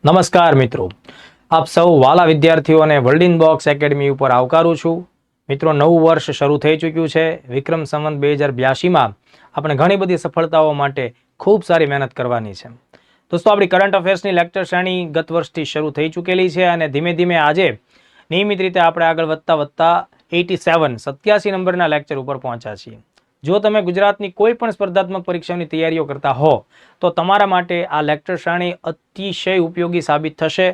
નમસ્કાર મિત્રો, આપ સૌ વાલા વિદ્યાર્થીઓને વર્લ્ડ ઇન બોક્સ એકેડમી ઉપર આવકારું છું. મિત્રો, નવું વર્ષ શરૂ થઈ ચૂક્યું છે. વિક્રમ સંવત 2082માં આપણે ઘણી બધી સફળતાઓ માટે ખૂબ સારી મહેનત કરવાની છે. દોસ્તો, આપણી કરંટ અફેર્સની લેક્ચર શ્રેણી ગત વર્ષથી શરૂ થઈ ચૂકેલી છે અને ધીમે ધીમે આજે નિયમિત રીતે આપણે આગળ વધતા 87 નંબરના લેક્ચર ઉપર પહોંચ્યા છીએ. જો તમે ગુજરાતની કોઈ પણ સ્પર્ધાત્મક પરીક્ષાની તૈયારીઓ કરતા હો તો તમારા માટે આ લેક્ચર શ્રેણી અતિશય ઉપયોગી સાબિત થશે.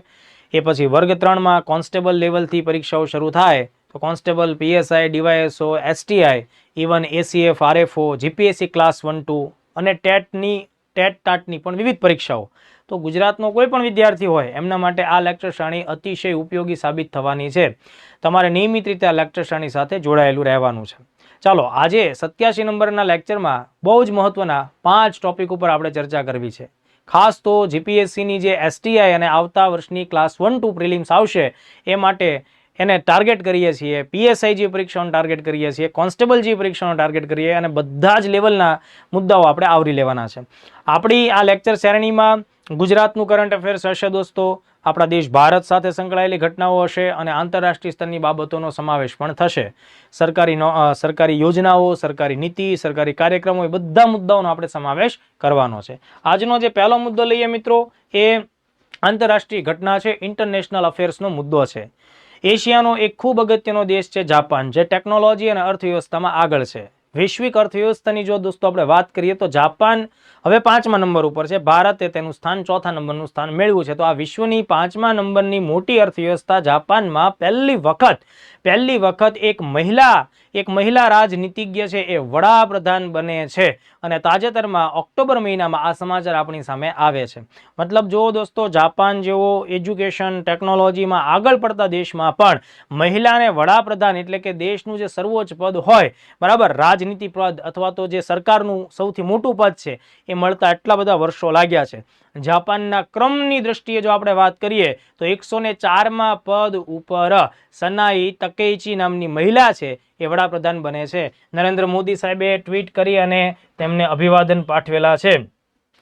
એ પછી વર્ગ 3માં કોન્સ્ટેબલ લેવલથી પરીક્ષાઓ શરૂ થાય તો constable, PSI, DYSO, STI, even ACF, RFO, GPSC class 1-2 અને ટાટની પણ વિવિધ પરીક્ષાઓ. તો ગુજરાતનો કોઈ પણ વિદ્યાર્થી હોય એમના માટે આ લેક્ચર શ્રેણી અતિશય ઉપયોગી સાબિત થવાની છે. તમારે નિયમિત રીતે આ લેક્ચર શ્રેણી સાથે જોડાયેલું રહેવાનું છે. ચાલો, આજે 87 નંબરના લેક્ચરમાં બહુ જ મહત્વના 5 ટોપિક ઉપર આપણે ચર્ચા કરવી છે. ખાસ તો જીપીએસસીની જે એસટીઆઈ અને આવતા વર્ષની ક્લાસ 1-2 પ્રિલિમ્સ આવશે એ માટે એને ટાર્ગેટ કરીએ છીએ. પીએસઆઈ જે પરીક્ષાઓને ટાર્ગેટ કરીએ છીએ, કોન્સ્ટેબલ જે પરીક્ષાઓને ટાર્ગેટ કરીએ અને બધા જ લેવલના મુદ્દાઓ આપણે આવરી લેવાના છે. આપણી આ લેક્ચર શ્રેણીમાં ગુજરાતનું કરંટ અફેર્સ હશે દોસ્તો, આપણા દેશ ભારત સાથે સંકળાયેલી ઘટનાઓ હશે અને આંતરરાષ્ટ્રીય સ્તરની બાબતોનો સમાવેશ પણ થશે. સરકારી યોજનાઓ, સરકારી નીતિ, સરકારી કાર્યક્રમો, એ બધા મુદ્દાઓનો આપણે સમાવેશ કરવાનો છે. આજનો જે પહેલો મુદ્દો લઈએ મિત્રો, એ આંતરરાષ્ટ્રીય ઘટના છે, ઇન્ટરનેશનલ અફેર્સનો મુદ્દો છે. એશિયાનો એક ખૂબ અગત્યનો દેશ છે જાપાન, જે ટેકનોલોજી અને અર્થવ્યવસ્થામાં આગળ છે. વૈશ્વિક અર્થવ્યવસ્થાની જો દોસ્તો આપણે વાત કરીએ તો જાપાન હવે 5મા નંબર ઉપર છે. ભારતે તેનું સ્થાન 4થા નંબરનું સ્થાન મેળવ્યું છે. તો આ વિશ્વની 5મા નંબરની મોટી અર્થવ્યવસ્થા જાપાનમાં પહેલી વખત એક મહિલા રાજનીતિજ્ઞ છે એ વડાપ્રધાન બને છે. અને તાજેતરમાં ઓક્ટોબર મહિનામાં આ સમાચાર આપણી સામે આવે છે. મતલબ જો દોસ્તો, જાપાન જેવો એજ્યુકેશન ટેકનોલોજીમાં આગળ પડતા દેશમાં પણ મહિલાને વડાપ્રધાન એટલે કે દેશનું જે સર્વોચ્ચ પદ હોય, બરાબર, રાજનીતિ પદ અથવા તો જે સરકારનું સૌથી મોટું પદ છે, એ મળતા એટલા બધા વર્ષો લાગ્યા છે. જાપાનના ક્રમની દ્રષ્ટિએ જો આપણે વાત કરીએ તો 104માં પદ ઉપર સનાઈ તકેઇચી નામની મહિલા છે એ વડાપ્રધાન બને છે. નરેન્દ્ર મોદી સાહેબે ટ્વીટ કરી અને તેમને અભિવાદન પાઠવેલા છે.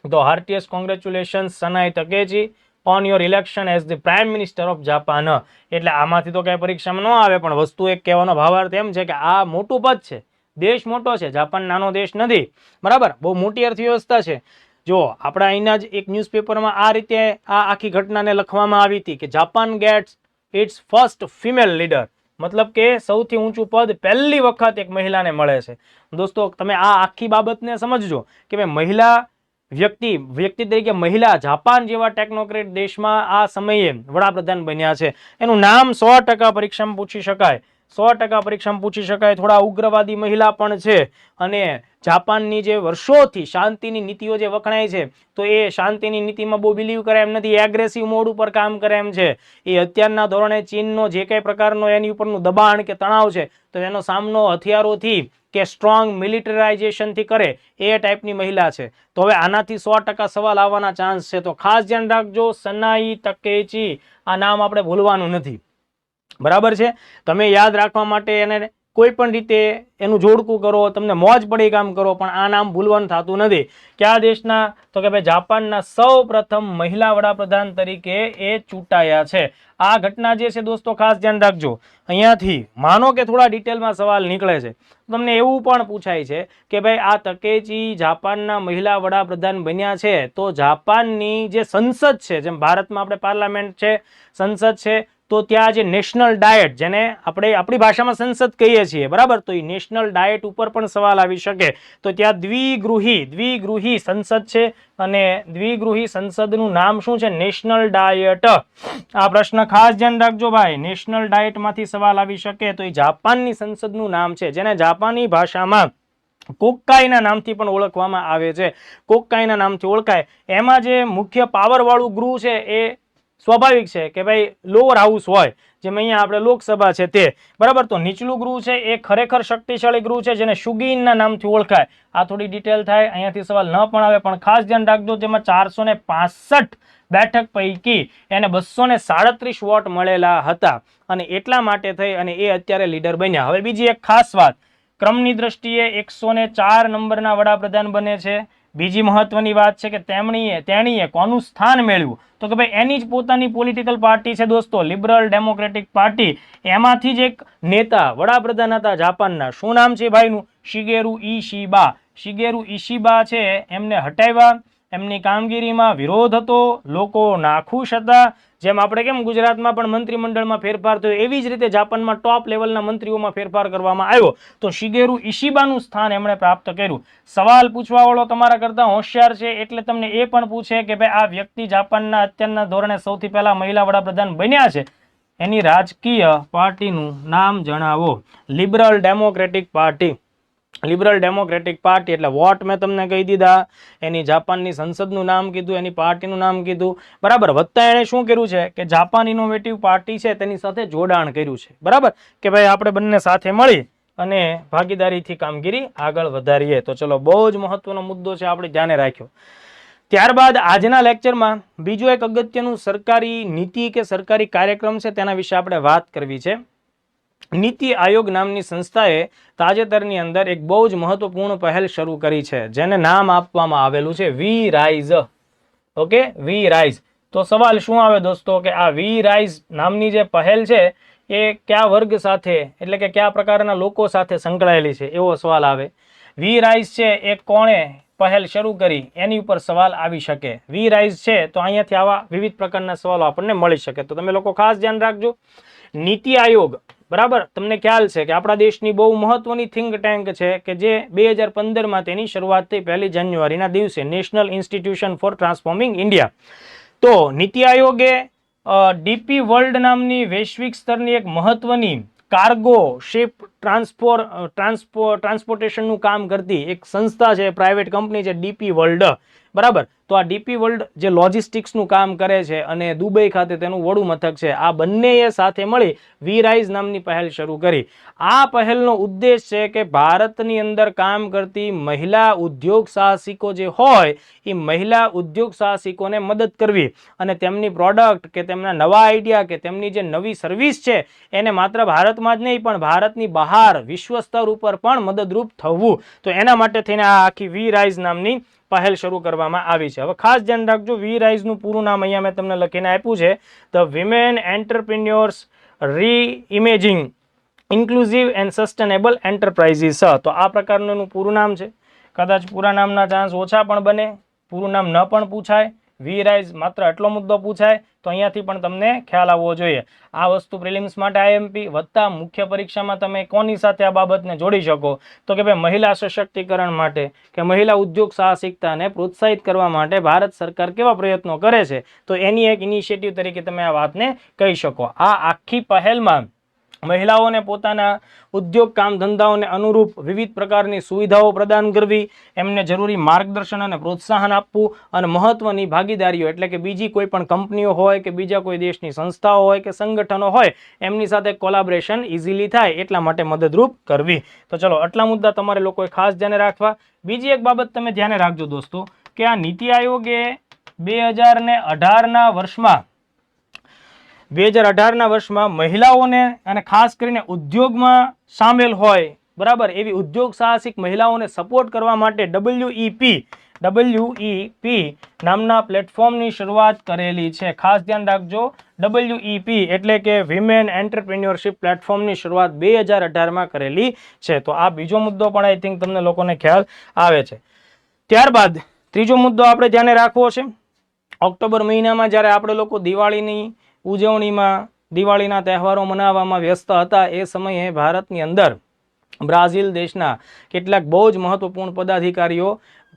તો heartiest congratulations Sanae Takaichi on your election as the prime minister of Japan. એટલે આમાંથી તો કઈ પરીક્ષામાં ન આવે, પણ વસ્તુ એક કહેવાનો ભાવાર્થ એમ છે કે આ મોટું પદ છે, દેશ મોટો છે, જાપાન નાનો દેશ નથી, બરાબર, બહુ મોટી અર્થવ્યવસ્થા છે. જો આપણા અહીંના જ એક ન્યૂઝપેપરમાં આ રીતે આ આખી ઘટનાને લખવામાં આવી હતી કે Japan gets its first female leader, મતલબ કે સૌથી ઊંચું પદ પહેલી વખત એક મહિલાને મળે છે. દોસ્તો, તમે આ આખી બાબતને સમજજો કે ભાઈ મહિલા વ્યક્તિ તરીકે મહિલા જાપાન જેવા ટેકનોક્રેટ દેશમાં આ સમયે વડાપ્રધાન બન્યા છે. એનું નામ 100% પરીક્ષામાં પૂછી શકાય, 100% પરીક્ષામાં પૂછી શકાય. થોડા ઉગ્રવાદી મહિલા પણ છે અને જાપાનની જે વર્ષોથી શાંતિની નીતિઓ જે વખણાય છે, તો એ શાંતિની નીતિમાં બહુ બિલીવ કરે એમ નથી, એગ્રેસિવ મોડ ઉપર કામ કરે એમ છે. એ અત્યારના ધોરણે ચીનનો જે કઈ પ્રકારનો એની ઉપરનું દબાણ કે તણાવ છે, તો એનો સામનો હથિયારોથી કે સ્ટ્રોંગ મિલિટરાઇઝેશનથી કરે એ ટાઈપની મહિલા છે. તો હવે આનાથી 100% સવાલ આવવાના ચાન્સ છે. તો ખાસ ધ્યાન રાખજો, સનાઈ તકેચી, આ નામ આપણે ભૂલવાનું નથી, બરાબર છે. તમે યાદ રાખવા માટે એને કોઈ પણ રીતે એનું જોડકું કરો, તમને મોજ પડી કામ કરો, પણ આ નામ ભૂલવાનું થતું નથી. કયા દેશના? તો કે ભાઈ જાપાનના સૌ પ્રથમ મહિલા વડાપ્રધાન તરીકે એ ચૂંટાયા છે. આ ઘટના જે છે દોસ્તો, ખાસ ધ્યાન રાખજો. અહીંયાથી માનો કે થોડા ડિટેલમાં સવાલ નીકળે છે, તમને એવું પણ પૂછાય છે કે ભાઈ આ તકેચી જાપાનના મહિલા વડાપ્રધાન બન્યા છે, તો જાપાનની જે સંસદ છે, જેમ ભારતમાં આપણે પાર્લામેન્ટ છે, સંસદ છે, તો ત્યાં જે નેશનલ ડાયટ, જેને આપણે આપણી ભાષામાં સંસદ કહીએ છીએ, બરાબર, તો એ નેશનલ ડાયટ ઉપર પણ સવાલ આવી શકે. તો ત્યાં દ્વિગૃહી સંસદ છે અને દ્વિગૃહી સંસદનું નામ શું છે? National diet. આ પ્રશ્ન ખાસ ધ્યાન રાખજો ભાઈ, નેશનલ ડાયટમાંથી સવાલ આવી શકે. તો એ જાપાનની સંસદનું નામ છે, જેને જાપાની ભાષામાં કોક્કાઈના નામથી પણ ઓળખવામાં આવે છે. કોક્કાઈના નામથી ઓળખાય. એમાં જે મુખ્ય પાવર વાળું ગૃહ છે એ સ્વાભાવિક છે કે ભાઈ લોઅર હાઉસ હોય, જેમ અહીંયા આપણે લોકસભા છે તે, બરાબર. તો નીચલું ગૃહ છે એ ખરેખર શક્તિશાળી ગૃહ છે, જેને શુગીનના નામથી ઓળખાય. આ થોડી ડિટેલ થાય, અહીંયાથી સવાલ ન પણ આવે, પણ ખાસ ધ્યાન રાખજો, તેમાં 465 બેઠક પૈકી એને 237 વોટ મળેલા હતા અને એટલા માટે થઈ અને એ અત્યારે લીડર બન્યા. હવે બીજી એક ખાસ વાત, ક્રમની દ્રષ્ટિએ 104 નંબરના વડાપ્રધાન બને છે. બીજી મહત્વની વાત છે કે તેણીએ કોનું સ્થાન મેળવ્યું, તો કે ભાઈ એની જ પોતાની પોલિટિકલ પાર્ટી છે દોસ્તો, લિબરલ ડેમોક્રેટિક પાર્ટી. એમાંથી જ એક નેતા વડાપ્રધાન હતા જાપાનના. શું નામ છે ભાઈનું? શિગેરુ ઇશિબા. શિગેરુ ઇશિબા છે એમને હટાવ્યા. એમની કામગીરીમાં વિરોધ હતો, લોકો નાખુશ હતા. જેમ આપણે કેમ ગુજરાતમાં પણ મંત્રીમંડળમાં ફેરફાર થયો, એવી જ રીતે જાપાનમાં ટોપ લેવલના મંત્રીઓમાં ફેરફાર કરવામાં આવ્યો. તો શિગેરુ ઇશિબાનું સ્થાન એમણે પ્રાપ્ત કર્યું. સવાલ પૂછવાવાળો તમારા કરતા હોશિયાર છે એટલે તમને એ પણ પૂછે કે ભાઈ આ વ્યક્તિ જાપાનના અત્યારના ધોરણે સૌથી પહેલા મહિલા વડાપ્રધાન બન્યા છે, એની રાજકીય પાર્ટીનું નામ જણાવો. Liberal democratic party. Liberal democratic party એટલે વોટ મેં તમને કહી દીધા, એની જાપાનની સંસદનું નામ કીધું, એની પાર્ટીનું નામ કીધું, બરાબર. વત્તા એણે શું કર્યું છે કે જાપાન ઇનોવેટિવ પાર્ટી છે તેની સાથે જોડાણ કર્યું છે, બરાબર, કે ભાઈ આપણે બંને સાથે મળી અને ભાગીદારીથી કામગીરી આગળ વધારીએ. તો ચલો, બહુ જ મહત્વનો મુદ્દો છે, આપણે ધ્યાને રાખ્યો. ત્યારબાદ આજના લેક્ચરમાં બીજો એક અગત્યનું સરકારી નીતિ કે સરકારી કાર્યક્રમ છે તેના વિશે આપણે વાત કરવી છે. નીતિ આયોગ નામની સંસ્થાએ તાજેતરની અંદર એક બહુ જ મહત્વપૂર્ણ પહેલ શરૂ કરી છે જેને નામ આપવામાં આવેલું છે વી રાઇઝ. ઓકે, વી રાઇઝ. તો સવાલ શું આવે દોસ્તો કે આ વી રાઇઝ નામની જે પહેલ છે એ કયા વર્ગ સાથે એટલે કે કયા પ્રકારના લોકો સાથે સંકળાયેલી છે એવો સવાલ આવે. વી રાઇઝ છે એ કોણે પહેલ શરૂ કરી એની ઉપર સવાલ આવી શકે. વી રાઇઝ છે તો અહીંયાથી આવા વિવિધ પ્રકારના સવાલો આપણને મળી શકે. તો તમે લોકો ખાસ ધ્યાન રાખજો. નીતિ આયોગ, બરાબર, તમને ખ્યાલ છે કે આપણા દેશની બહુ મહત્વની થિંક ટેન્ક છે કે જે 2015માં તેની શરૂઆત થઈ 1 જાન્યુઆરીના દિવસે, National Institution for Transforming India. તો નીતિ આયોગે ડીપી વર્લ્ડ નામની વૈશ્વિક સ્તરની એક મહત્વની કાર્ગો શિપ ટ્રાન્સપોર્ટેશનનું કામ કરતી એક સંસ્થા છે, પ્રાઇવેટ કંપની છે ડીપી વર્લ્ડ, બરાબર. તો આ ડીપી વર્લ્ડ જે લોજિસ્ટિક્સનું કામ કરે છે અને દુબઈ ખાતે તેનું વડું મથક છે, આ બંનેએ સાથે મળી વી રાઇઝ નામની પહેલ શરૂ કરી. આ પહેલનો ઉદ્દેશ છે કે ભારતની અંદર કામ કરતી મહિલા ઉદ્યોગ સાહસિકો જે હોય એ મહિલા ઉદ્યોગ સાહસિકોને મદદ કરવી અને તેમની પ્રોડક્ટ કે તેમના નવા આઈડિયા કે તેમની જે નવી સર્વિસ છે એને માત્ર ભારતમાં જ નહીં પણ ભારતની બહાર વિશ્વ સ્તર ઉપર પણ મદદરૂપ થવું. તો એના માટે થઈને આ આખી વી રાઇઝ નામની પહેલ શરૂ કરવામાં આવી છે. હવે ખાસ ધ્યાન રાખજો, વી રાઇઝનું પૂરું નામ અહીંયા મેં તમને લખીને આપ્યું છે, the women entrepreneurs reimaging inclusive and sustainable enterprises. તો આ પ્રકારનું પૂરું નામ છે. કદાચ પૂરા નામના ચાન્સ ઓછા પણ બને, પૂરું નામ ન પણ પૂછાય. વી રાઇઝ માત્ર એટલો મુદ્દો પૂછાય તો અહીંયાથી પણ તમને ખ્યાલ આવવો જોઈએ. આ વસ્તુ પ્રિલિમ્સ માટે આઈએમપી વત્તા મુખ્ય પરીક્ષામાં તમે કોની સાથે આ બાબતને જોડી શકો તો કે ભાઈ મહિલા સશક્તિકરણ માટે કે મહિલા ઉદ્યોગ સાહસિકતાને પ્રોત્સાહિત કરવા માટે ભારત સરકાર કેવા પ્રયત્નો કરે છે તો એની એક ઇનિશિયેટિવ તરીકે તમે આ વાતને કહી શકો. આ આખી પહેલમાં મહિલાઓને પોતાના ઉદ્યોગ કામ ધંધાઓને અનુરૂપ વિવિધ પ્રકારની સુવિધાઓ પ્રદાન કરવી, એમને જરૂરી માર્ગદર્શન અને પ્રોત્સાહન આપવું અને મહત્વની ભાગીદારીઓ એટલે કે બીજી કોઈ પણ કંપનીઓ હોય કે બીજા કોઈ દેશની સંસ્થાઓ હોય કે સંગઠનો હોય એમની સાથે કોલાબરેશન ઇઝીલી થાય એટલા માટે મદદરૂપ કરવી. તો ચલો, આટલા મુદ્દા તમારે લોકોએ ખાસ ધ્યાને રાખવા. બીજી એક બાબત તમે ધ્યાને રાખજો દોસ્તો કે આ નીતિ આયોગે 2018ના વર્ષમાં મહિલાઓને અને ખાસ કરીને ઉદ્યોગમાં સામેલ હોય, બરાબર, એવી ઉદ્યોગ સાહસિક મહિલાઓને સપોર્ટ કરવા માટે WEP નામના પ્લેટફોર્મની શરૂઆત કરેલી છે. ખાસ ધ્યાન રાખજો, WEP એટલે કે વિમેન એન્ટરપ્રિન્યોરશિપ પ્લેટફોર્મની શરૂઆત 2018માં કરેલી છે. તો આ બીજો મુદ્દો પણ આઈ થિંક તમને લોકોને ખ્યાલ આવે છે. ત્યારબાદ ત્રીજો મુદ્દો આપણે ધ્યાને રાખવો છે. ઓક્ટોબર મહિનામાં જ્યારે આપણે લોકો દિવાળીની ઉજવણીમાં, દિવાળીના તહેવારો મનાવવામાં વ્યસ્ત હતા એ સમયે ભારતની અંદર બ્રાઝિલ દેશના કેટલાક બહુ જ મહત્વપૂર્ણ પદાધિકારીઓ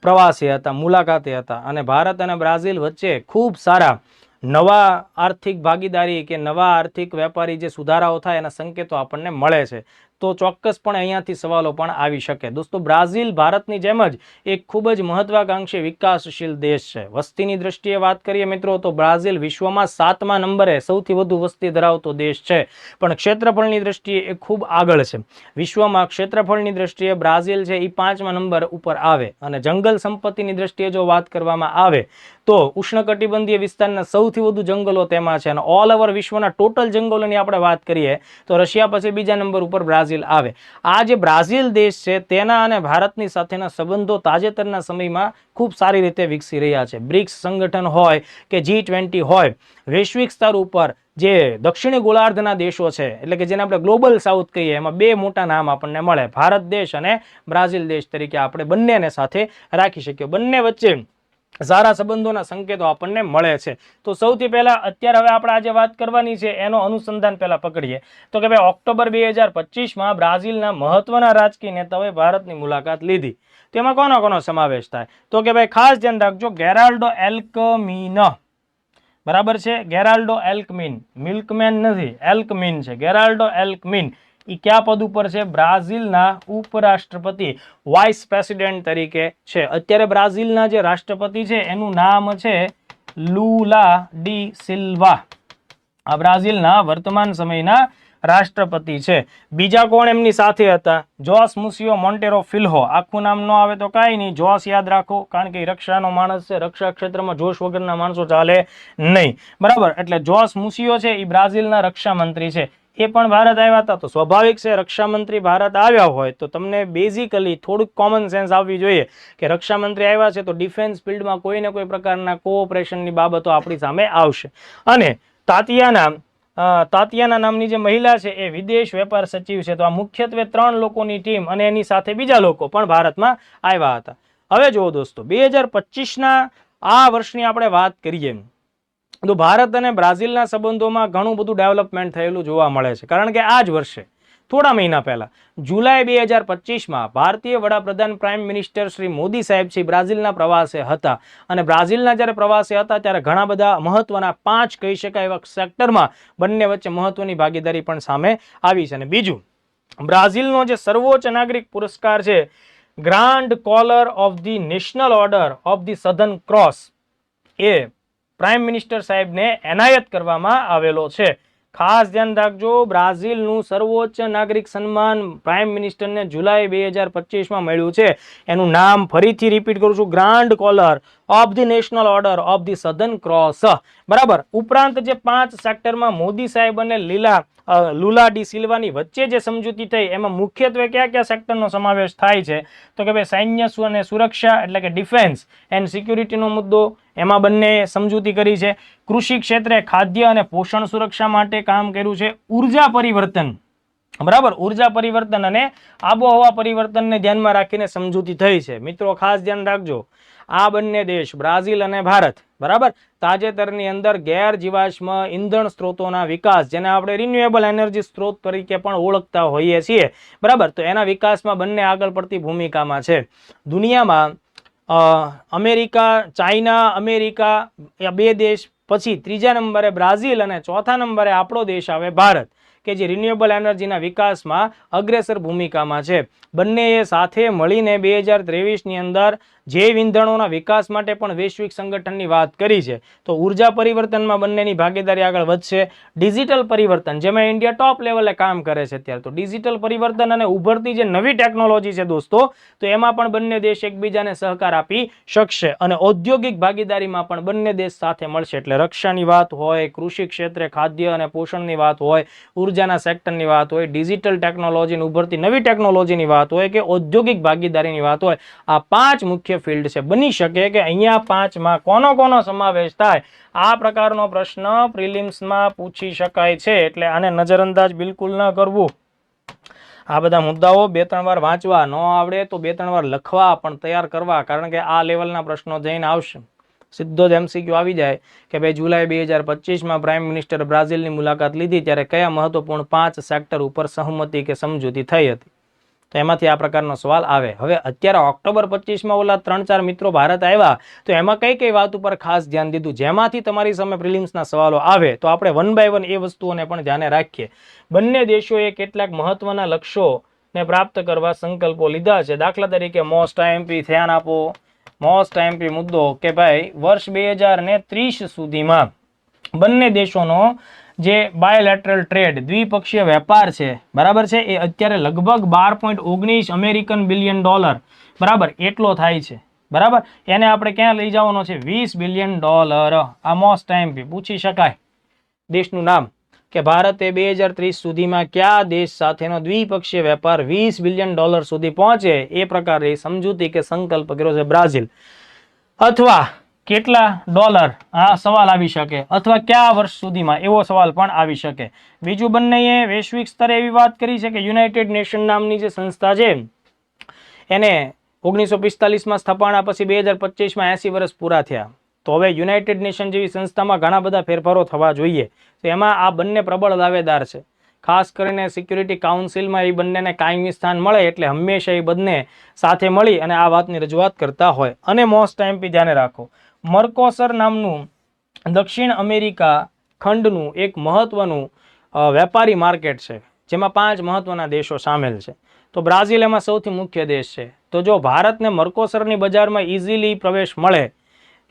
પ્રવાસી હતા, મુલાકાતે હતા અને ભારત અને બ્રાઝિલ વચ્ચે ખૂબ સારા નવા આર્થિક ભાગીદારી કે નવા આર્થિક વેપારી જે સુધારાઓ થાય એના સંકેતો આપણને મળે છે. તો ચોક્કસપણે અહીંયાથી સવાલો પણ આવી શકે. દોસ્તો, બ્રાઝિલ ભારતની જેમ જ એક ખૂબ જ મહત્વાકાંક્ષી વિકાસશીલ દેશ છે. વસ્તીની દ્રષ્ટિએ વાત કરીએ મિત્રો તો બ્રાઝિલ વિશ્વમાં 7મા નંબરે સૌથી વધુ વસ્તી ધરાવતો દેશ છે, પણ ક્ષેત્રફળની દ્રષ્ટિએ એ ખૂબ આગળ છે. વિશ્વમાં ક્ષેત્રફળની દ્રષ્ટિએ બ્રાઝિલ છે એ 5મા નંબર ઉપર આવે અને જંગલ સંપત્તિની દ્રષ્ટિએ જો વાત કરવામાં આવે તો ઉષ્ણકટિબંધીય વિસ્તારના સૌથી વધુ જંગલો તેમાં છે અને ઓલ ઓવર વિશ્વના ટોટલ જંગલોની આપણે વાત કરીએ તો રશિયા પછી બીજા નંબર ઉપર બ્રાઝિલ આવે. આ જે બ્રાઝિલ દેશ છે તેના અને ભારતની સાથેના સંબંધો તાજેતરના સમયમાં ખૂબ સારી રીતે વિકસી રહ્યા છે. બ્રિક્સ સંગઠન હોય કે G20 હોય, વૈશ્વિક સ્તર ઉપર જે દક્ષિણી ગોળાર્ધના દેશો છે એટલે કે જેને આપણે ગ્લોબલ સાઉથ કહીએ, એમાં બે મોટા નામ આપણને મળે, ભારત દેશ અને બ્રાઝિલ દેશ તરીકે આપણે બંનેને સાથે રાખી શકીએ. બંને વચ્ચે સારા સંબંધોના સંકેતો આપણને મળે છે. તો સૌથી પહેલા અત્યારે હવે આપણે આજે વાત કરવાની છે એનો અનુસંધાન પહેલા પકડીએ તો કે ભાઈ ઓક્ટોબર 2025માં બ્રાઝિલના મહત્વના રાજકીય નેતાઓએ ભારતની મુલાકાત લીધી. તેમાં કોનો સમાવેશ થાય તો કે ભાઈ ખાસ ધ્યાન રાખજો, ગેરાલ્ડો એલ્કમીન, બરાબર છે, ગેરાલ્ડો એલ્કમીન, મિલ્કમેન નથી, એલ્કમીન છે, ગેરાલ્ડો એલ્કમીન. એ કયા પદ ઉપર છે? બ્રાઝિલના ઉપરાષ્ટ્રપતિ, વાઇસ પ્રેસિડેન્ટ તરીકે છે. અત્યારે બ્રાઝિલના જે રાષ્ટ્રપતિ છે એનું નામ છે લુલા ડી સિલ્વા. આ બ્રાઝિલના વર્તમાન સમયના રાષ્ટ્રપતિ છે. બીજા કોણ એમની સાથે હતા? જોસ મુસિયો મોન્ટેરો ફિલ્હો. આખું નામ ન આવે તો કાંઈ નહીં, જોસ યાદ રાખો, કારણ કે રક્ષાનો માણસ છે. રક્ષા ક્ષેત્રમાં જોશ વગરના માણસો ચાલે નહીં, બરાબર. એટલે જોસ મુસિયો છે એ બ્રાઝિલના રક્ષા મંત્રી છે. એ પણ ભારત આવ્યા હતા. તો સ્વાભાવિક છે રક્ષામંત્રી ભારત આવ્યા હોય તો તમને બેઝિકલી થોડુંક કોમન સેન્સ આવવી જોઈએ કે રક્ષામંત્રી આવ્યા છે તો ડિફેન્સ ફિલ્ડમાં કોઈ ને કોઈ પ્રકારના કોઓપરેશનની બાબતો આપણી સામે આવશે. અને તાતિયાના નામની જે મહિલા છે એ વિદેશ વેપાર સચિવ છે. તો આ મુખ્યત્વે 3 લોકોની ટીમ અને એની સાથે બીજા લોકો પણ ભારતમાં આવ્યા હતા. હવે જુઓ દોસ્તો, 2025ના આ વર્ષની આપણે વાત કરીએ તો ભારત અને બ્રાઝિલના સંબંધોમાં ઘણું બધું ડેવલપમેન્ટ થયેલું જોવા મળે છે. કારણ કે આ જ વર્ષે થોડા મહિના પહેલા જુલાઈ 2025માં ભારતીય વડાપ્રધાન પ્રાઇમ મિનિસ્ટર શ્રી મોદી સાહેબ છે બ્રાઝિલના પ્રવાસે હતા. અને બ્રાઝિલના જ્યારે પ્રવાસે હતા ત્યારે ઘણા બધા મહત્વના 5 કહી શકાય એવા સેક્ટરમાં બંને વચ્ચે મહત્વની ભાગીદારી પણ સામે આવી છે. અને બીજું, બ્રાઝિલનો જે સર્વોચ્ચ નાગરિક પુરસ્કાર છે grand caller of the national order of the southern cross, A prime minister સાહેબને એનાયત કરવામાં આવેલો છે. ખાસ ધ્યાન રાખજો, બ્રાઝિલનું સર્વોચ્ચ નાગરિક સન્માન પ્રાઇમ મિનિસ્ટરને જુલાઈ 2025માં મળ્યું છે. એનું નામ ફરીથી રિપીટ કરું છું, grand caller of the national order of the southern cross, બરાબર. ઉપરાંત જે 5 સેક્ટરમાં મોદી સાહેબ અને લુલા ડી સિલ્વાની વચ્ચે જે સમજૂતી થઈ એમાં મુખ્યત્વે કયા સેક્ટરનો સમાવેશ થાય છે તો કે ભાઈ સૈન્ય અને સુરક્ષા એટલે કે ડિફેન્સ એન્ડ સિક્યુરિટીનો મુદ્દો, એમાં બંને સમજૂતી કરી છે. કૃષિ ક્ષેત્રે ખાદ્ય અને પોષણ સુરક્ષા માટે કામ કર્યું છે. ઉર્જા પરિવર્તન, બરાબર, ઉર્જા પરિવર્તન અને આબોહવા પરિવર્તનને ધ્યાનમાં રાખીને સમજૂતી થઈ છે. મિત્રો ખાસ ધ્યાન રાખજો, આ બંને દેશ બ્રાઝિલ અને ભારત, બરાબર, તાજેતરની અંદર ગેર જીવાશ્મ ઇંધણ સ્ત્રોતોના વિકાસ, જેને આપણે રિન્યુએબલ એનર્જી સ્ત્રોત તરીકે પણ ઓળખતા હોઈએ છીએ, બરાબર, તો એના વિકાસમાં બંને આગળ પડતી ભૂમિકામાં છે. દુનિયામાં અમેરિકા, ચાઇના, અમેરિકા, આ 2 દેશ પછી ત્રીજા નંબરે બ્રાઝિલ અને ચોથા નંબરે આપણો દેશ આવે ભારત, કે જે રિન્યુએબલ એનર્જીના વિકાસમાં અગ્રેસર ભૂમિકામાં છે. બંનેએ સાથે મળીને 2023ની અંદર જૈવ ઇંધણોના વિકાસ માટે પણ વૈશ્વિક સંગઠનની વાત કરી છે. તો ઉર્જા પરિવર્તનમાં બંનેની ભાગીદારી આગળ વધશે. ડિજિટલ પરિવર્તન, જેમાં ઇન્ડિયા ટોપ લેવલે કામ કરે છે અત્યારે, તો ડિજિટલ પરિવર્તન અને ઉભરતી જે નવી ટેકનોલોજી છે દોસ્તો, તો એમાં પણ બંને દેશ એકબીજાને સહકાર આપી શકશે. અને ઔદ્યોગિક ભાગીદારીમાં પણ બંને દેશ સાથે મળશે. એટલે રક્ષાની વાત હોય, કૃષિ ક્ષેત્રે ખાદ્ય અને પોષણની વાત હોય, ઉર્જાના સેક્ટરની વાત હોય, ડિજિટલ ટેકનોલોજીની ઉભરતી નવી ટેકનોલોજીની વાત હોય કે ઔદ્યોગિક ભાગીદારીની વાત હોય, આ 5 મુખ્ય ફિલ્ડ છે. બની શકે કે અહીંયા 5માં કોનો સમાવેશ થાય, આ પ્રકારનો પ્રશ્ન પ્રિલિમ્સમાં પૂછી શકાય છે. એટલે આને નજરઅંદાજ બિલકુલ ન કરવું. આ બધા મુદ્દાઓ 2-3 વાર વાંચવા, ન આવડે તો 2-3 વાર લખવા પણ તૈયાર કરવા, કારણ કે આ લેવલના પ્રશ્નો જઈને આવશે. સીધો જ MCQ આવી જાય કે ભાઈ જુલાઈ 2025માં પ્રાઇમ મિનિસ્ટર બ્રાઝિલની મુલાકાત લીધી ત્યારે કયા મહત્વપૂર્ણ 5 સેક્ટર ઉપર સહમતિ કે સમજૂતી થઈ હતી, તો એમાંથી આ પ્રકારનો સવાલ આવે. હવે અત્યારે ઓક્ટોબર 25માં ઓલા 3-4 મિત્રો ભારત આવ્યા, તો એમાં કઈ વાત ઉપર ખાસ ધ્યાન દીધું, જેમાંથી તમારી સામે પ્રિલિમ્સના સવાલો આવે, તો આપણે 1 બાય 1 એ વસ્તુઓને પણ ધ્યાને રાખીએ. બંને દેશોએ કેટલાક મહત્વના લક્ષ્યોને પ્રાપ્ત કરવા સંકલ્પો લીધા છે. દાખલા તરીકે મોસ્ટ IMP, ધ્યાન આપો, મોસ્ટ IMP મુદ્દો કે ભાઈ વર્ષ 2030 સુધીમાં બંને દેશોનો જે બાયલેટરલ ટ્રેડ, દ્વિપક્ષીય વેપાર છે, બરાબર છે, એ અત્યારે લગભગ $12.19 બિલિયન, બરાબર, એટલો થાય છે. બરાબર, એને આપણે ક્યાં લઈ જવાનો છે? $20 બિલિયન. આ મોસ્ટ ટાઈમ પૂછી શકાય. દેશનું નામ કે ભારતે 2030 સુધીમાં કયા દેશ સાથેનો દ્વિપક્ષીય વેપાર $20 બિલિયન સુધી પહોંચે એ પ્રકારે સમજૂતી કે સંકલ્પ કર્યો છે? બ્રાઝિલ. અથવા કેટલા ડોલર? આ સવાલ આવી શકે. અથવા કયા વર્ષ સુધીમાં? એવો સવાલ પણ આવી શકે. બીજું, બંનેએ વૈશ્વિક સ્તરે એવી વાત કરી છે કે યુનાઇટેડ નેશન નામની જે સંસ્થા છે એને 1945માં સ્થાપના પછી 2025માં 80 વર્ષ પૂરા થયા. તો હવે યુનાઇટેડ નેશન જેવી સંસ્થામાં ઘણા બધા ફેરફારો થવા જોઈએ. તો એમાં આ બંને પ્રબળ દાવેદાર છે. ખાસ કરીને સિક્યુરિટી કાઉન્સિલમાં એ બંનેને કાયમી સ્થાન મળે એટલે હંમેશા એ બંને સાથે મળી અને આ વાતની રજૂઆત કરતા હોય. અને મોસ્ટ ટાઈમ પી ધ્યાને રાખો, મર્કોસર નામનું દક્ષિણ અમેરિકા ખંડનું એક મહત્વનું વેપારી માર્કેટ છે જેમાં 5 મહત્વના દેશો સામેલ છે. તો બ્રાઝિલ એમાં સૌથી મુખ્ય દેશ છે. તો જો ભારતને મર્કોસરની બજારમાં ઇઝીલી પ્રવેશ મળે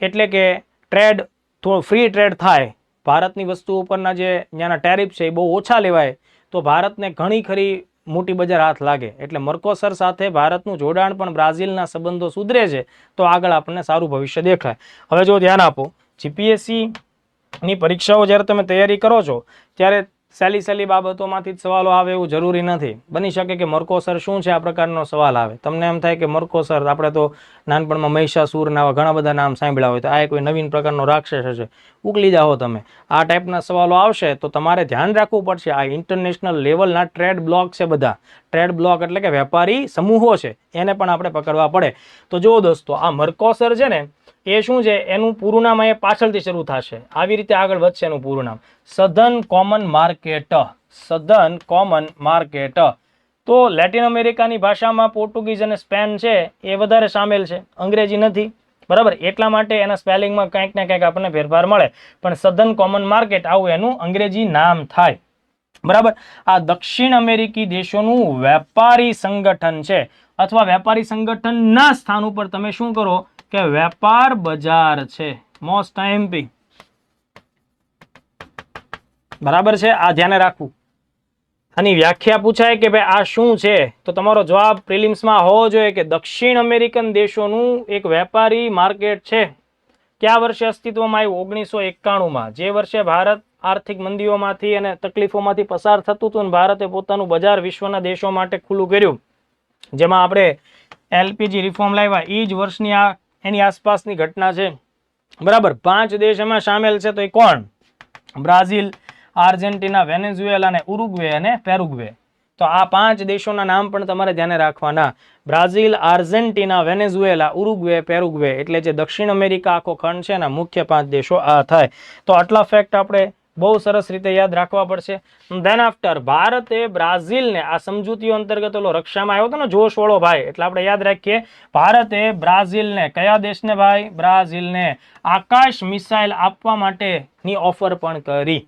એટલે કે ટ્રેડ થોડો ફ્રી ટ્રેડ થાય, ભારતની વસ્તુ ઉપરના જે ત્યાંના ટેરિફ છે એ બહુ ઓછા લેવાય, તો ભારતને ઘણી ખરી મોટી બજાર હાથ લાગે. એટલે મર્કોસર સાથે ભારતનું જોડાણ પણ બ્રાઝિલના સંબંધો સુધરે છે તો આગળ આપણને સારું ભવિષ્ય દેખાય. હવે જો ધ્યાન આપો, જીપીએસસીની પરીક્ષાઓ જ્યારે તમે તૈયારી કરો છો ત્યારે સહેલી બાબતોમાંથી જ સવાલો આવે એવું જરૂરી નથી. બની શકે કે મર્કોસર શું છે આ પ્રકારનો સવાલ આવે. તમને એમ થાય કે મર્કોસર, આપણે તો નાનપણમાં મહિષાસુર ના ઘણા બધા નામ સાંભળ્યા હોય, તો આ કોઈ નવીન પ્રકારનો રાક્ષસ હશે, ઉકલી જાઓ તમે. આ ટાઈપના સવાલો આવશે તો તમારે ધ્યાન રાખવું પડશે. આ ઇન્ટરનેશનલ લેવલના ટ્રેડ બ્લોક છે બધા. ટ્રેડ બ્લોક એટલે કે વેપારી સમૂહો છે, એને પણ આપણે પકડવા પડે. તો જુઓ દોસ્તો, આ મર્કોસર છે ને એ શું છે, એનું પૂરું નામ એ પાછળથી શરૂ થશે, આવી રીતે આગળ વધશે એનું પૂરું નામ. Southern common market. Southern common market. તો લેટિન અમેરિકાની ભાષામાં પોર્ટુગીઝ અને સ્પેન છે એ વધારે સામેલ છે, અંગ્રેજી નથી. બરાબર, એટલા માટે એના સ્પેલિંગમાં કંઈક ને કંઈક આપણને ફેરફાર મળે. પણ સધર્ન કોમન માર્કેટ આવું એનું અંગ્રેજી નામ થાય. બરાબર, આ દક્ષિણ અમેરિકી દેશોનું વેપારી સંગઠન છે, અથવા વેપારી સંગઠનના સ્થાન ઉપર તમે શું કરો કે વેપાર બજાર છે. Most time. બરાબર છે, આ ધ્યાને રાખવું. આની વ્યાખ્યા પૂછાય કે ભાઈ આ શું છે, તો તમારો જવાબ પ્રિલિમ્સમાં હોવો જોઈએ કે દક્ષિણ અમેરિકન દેશોનું એક વેપારી માર્કેટ છે. કયા વર્ષે અસ્તિત્વમાં આવ્યું? 1991માં. જે વર્ષે ભારત આર્થિક મંદીઓમાંથી અને તકલીફોમાંથી પસાર થતું હતું અને ભારતે પોતાનું બજાર વિશ્વના દેશો માટે ખુલ્લું કર્યું, જેમાં આપણે એલપીજી રિફોર્મ લાવ્યા, એ જ વર્ષની આ એની આસપાસની ઘટના છે. બરાબર, 5 દેશ એમાં સામેલ છે. તો એ કોણ? બ્રાઝિલ, આર્જેન્ટિના, વેનેઝુએલા અને ઉરુગ્વે અને પેરુગ્વે. તો આ 5 દેશોના નામ પણ તમારે ધ્યાને રાખવાના. Brazil, Argentina, Venezuela, Uruguay, Paraguay, એટલે જે દક્ષિણ અમેરિકા આખો ખંડ છે ને મુખ્ય 5 દેશો આ થાય. તો આટલા ફેક્ટ આપણે બહુ સરસ રીતે યાદ રાખવા પડશે. ધેન આફ્ટર ભારતે બ્રાઝિલને આ સમજૂતીઓ અંતર્ગત ઓલો રક્ષામાં આવ્યો હતો ને જોશવાળો ભાઈ, એટલે આપણે યાદ રાખીએ ભારતે બ્રાઝિલને, કયા દેશને ભાઈ? બ્રાઝિલને આકાશ મિસાઇલ આપવા માટેની ઓફર પણ કરી.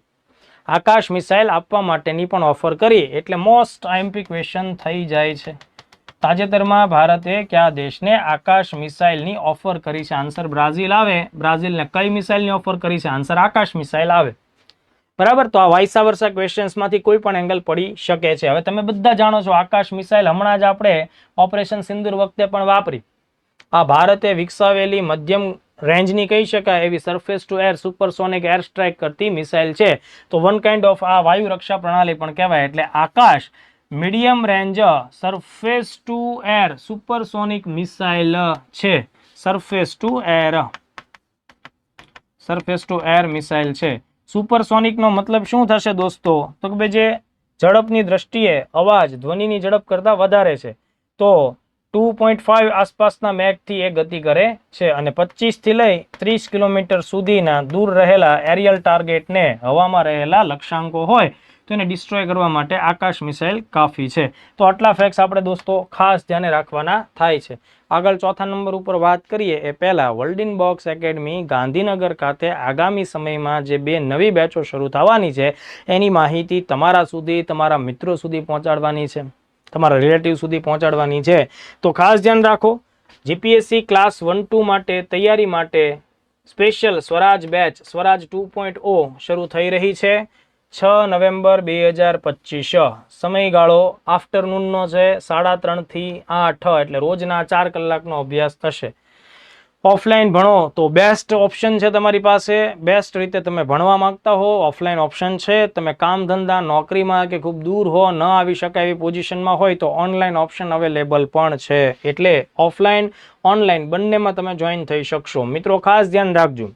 આકાશ મિસાઇલ આપવા માટેની પણ ઓફર કરી. એટલે મોસ્ટ આઈએમપી ક્વેશ્ચન થઈ જાય છે. તાજેતરમાં ભારતે કયા દેશને આકાશ મિસાઇલની ઓફર કરી છે? આન્સર બ્રાઝિલ આવે. બ્રાઝિલને કઈ મિસાઇલની ઓફર કરી છે? આન્સર આકાશ મિસાઇલ આવે. બરાબર, તો આ વાઇસા વર્સા ક્વેશ્ચન્સમાંથી કોઈ પણ એંગલ પડી શકે છે. હવે તમે બધા જાણો છો આકાશ મિસાઇલ હમણાં જ આપણે ઓપરેશન સિંદૂર વખતે પણ વાપરી. આ ભારતે વિકસાવેલી મધ્યમ રેન્જની કહી શકાય એવી surface to air supersonic air strike કરતી મિસાઇલ છે. તો વન કાઇન્ડ ઓફ આ વાયુ રક્ષા પ્રણાલી પણ કહેવાય. એટલે Akash medium range surface to air supersonic missile છે. સરફેસ ટુ એર મિસાઇલ છે. સુપરસોનિકનો મતલબ શું થશે દોસ્તો? તો કે ભાઈ જે ઝડપની દ્રષ્ટિએ અવાજ ધ્વનિની ઝડપ કરતાં વધારે છે, તો 2.5 આસપાસના મેઘથી એ ગતિ કરે છે અને 25 થી લઈ 30 કિલોમીટર સુધીના દૂર રહેલા એરિયલ ટાર્ગેટને, હવામાં રહેલા લક્ષ્યાંકો હોય તો એને ડિસ્ટ્રોય કરવા માટે આકાશ મિસાઇલ કાફી છે. તો આટલા ફેક્ટ્સ આપણે દોસ્તો ખાસ ધ્યાને રાખવાના થાય છે. આગળ ચોથા નંબર ઉપર વાત કરીએ એ પહેલા વર્લ્ડિન બોક્સ એકેડમી ગાંધીનગર ખાતે આગામી સમયમાં જે 2 નવી બેચો શરૂ થવાની છે એની માહિતી તમારા સુધી, તમારા મિત્રો સુધી પહોંચાડવાની છે, તમારા રિલેટિવ સુધી પહોંચાડવાની છે. તો ખાસ ધ્યાન રાખો, જીપીએસસી ક્લાસ 1-2 માટે તૈયારી માટે સ્પેશિયલ સ્વરાજ બેચ સ્વરાજ 2.0 શરૂ થઈ રહી છે. 6 નવેમ્બર 2025. સમયગાળો આફ્ટરનૂનનો છે, 3:30 થી 8, એટલે રોજના 4 કલાકનો અભ્યાસ થશે. ઓફલાઈન ભણો તો બેસ્ટ ઓપ્શન છે તમારી પાસે, બેસ્ટ રીતે તમે ભણવા માંગતા હો ઓફલાઈન ઓપ્શન છે. તમે કામ ધંધા નોકરીમાં કે ખૂબ દૂર હો, ન આવી શકાય એવી પોઝિશનમાં હોય તો ઓનલાઈન ઓપ્શન અવેલેબલ પણ છે. એટલે ઓફલાઈન ઓનલાઈન બંનેમાં તમે જોઈન થઈ શકશો. મિત્રો ખાસ ધ્યાન રાખજો,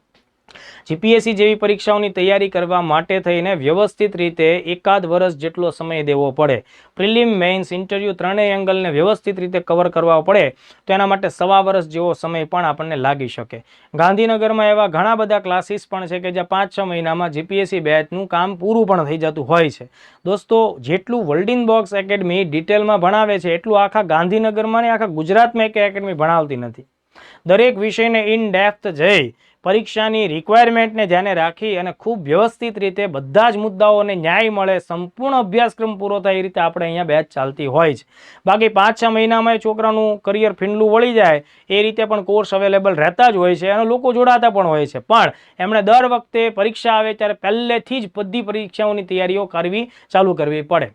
જીપીએસસી જેવી પરીક્ષાઓની તૈયારી કરવા માટે થઈને વ્યવસ્થિત રીતે એકાદ વર્ષ જેટલો સમય દેવો પડે. પ્રિલિમ, મેઇન્સ, ઇન્ટરવ્યૂ ત્રણેય એંગલને વ્યવસ્થિત રીતે કવર કરવા પડે તો એના માટે સવા વર્ષ જેવો સમય પણ આપણને લાગી શકે. ગાંધીનગરમાં એવા ઘણા બધા ક્લાસીસ પણ છે કે જ્યાં 5-6 મહિનામાં જીપીએસસી બેચનું કામ પૂરું પણ થઈ જતું હોય છે. દોસ્તો, જેટલું વર્લ્ડિન બોક્સ એકેડમી ડિટેલમાં ભણાવે છે એટલું આખા ગાંધીનગરમાં ને આખા ગુજરાતમાં એક એકેડમી ભણાવતી નથી. દરેક વિષયને ઇન ડેપ્થ જઈ પરીક્ષાની રિક્વાયરમેન્ટને ધ્યાને રાખી અને ખૂબ વ્યવસ્થિત રીતે બધા જ મુદ્દાઓને ન્યાય મળે, સંપૂર્ણ અભ્યાસક્રમ પૂરો થાય એ રીતે આપણે અહીંયા બેચ ચાલતી હોય છે. બાકી 5-6 મહિનામાં છોકરાનું કરિયર ફીંડલું વળી જાય એ રીતે પણ કોર્સ અવેલેબલ રહેતા જ હોય છે અને લોકો જોડાતા પણ હોય છે. પણ એમણે દર વખતે પરીક્ષા આવે ત્યારે પહેલેથી જ બધી પરીક્ષાઓની તૈયારીઓ ચાલુ કરવી પડે.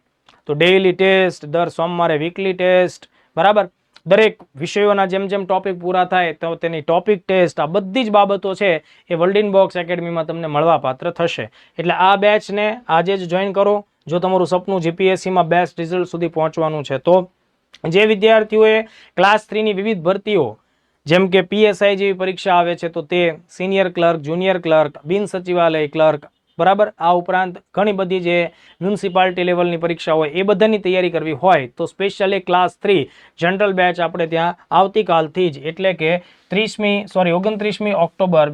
તો ડેઇલી ટેસ્ટ, દર સોમવારે વીકલી ટેસ્ટ, બરાબર, દરેક વિષયોના જેમ જેમ ટોપિક પૂરા થાય તો તેની ટોપિક ટેસ્ટ, આ બધી જ બાબતો છે એ વર્લ્ડિન બોક્સ એકેડમીમાં તમને મળવાપાત્ર થશે. એટલે આ બેચને આજે જ જોઈન કરો જો તમારું સપનું જીપીએસસીમાં બેસ્ટ રિઝલ્ટ સુધી પહોંચવાનું છે. તો જે વિદ્યાર્થીઓએ ક્લાસ 3ની વિવિધ ભરતીઓ જેમ કે પીએસઆઈ જેવી પરીક્ષા આવે છે તો તે સિનિયર ક્લર્ક, જુનિયર ક્લર્ક, બિન સચિવાલય ક્લર્ક, બરાબર, આ ઉપરાંત ઘણી બધી જે મ્યુનિસિપાલિટી લેવલની પરીક્ષા હોય એ બધાની તૈયારી કરવી હોય તો સ્પેશિયલી ક્લાસ 3 જનરલ બેચ આપણે ત્યાં આવતીકાલથી જ એટલે કે 29 ઓક્ટોબર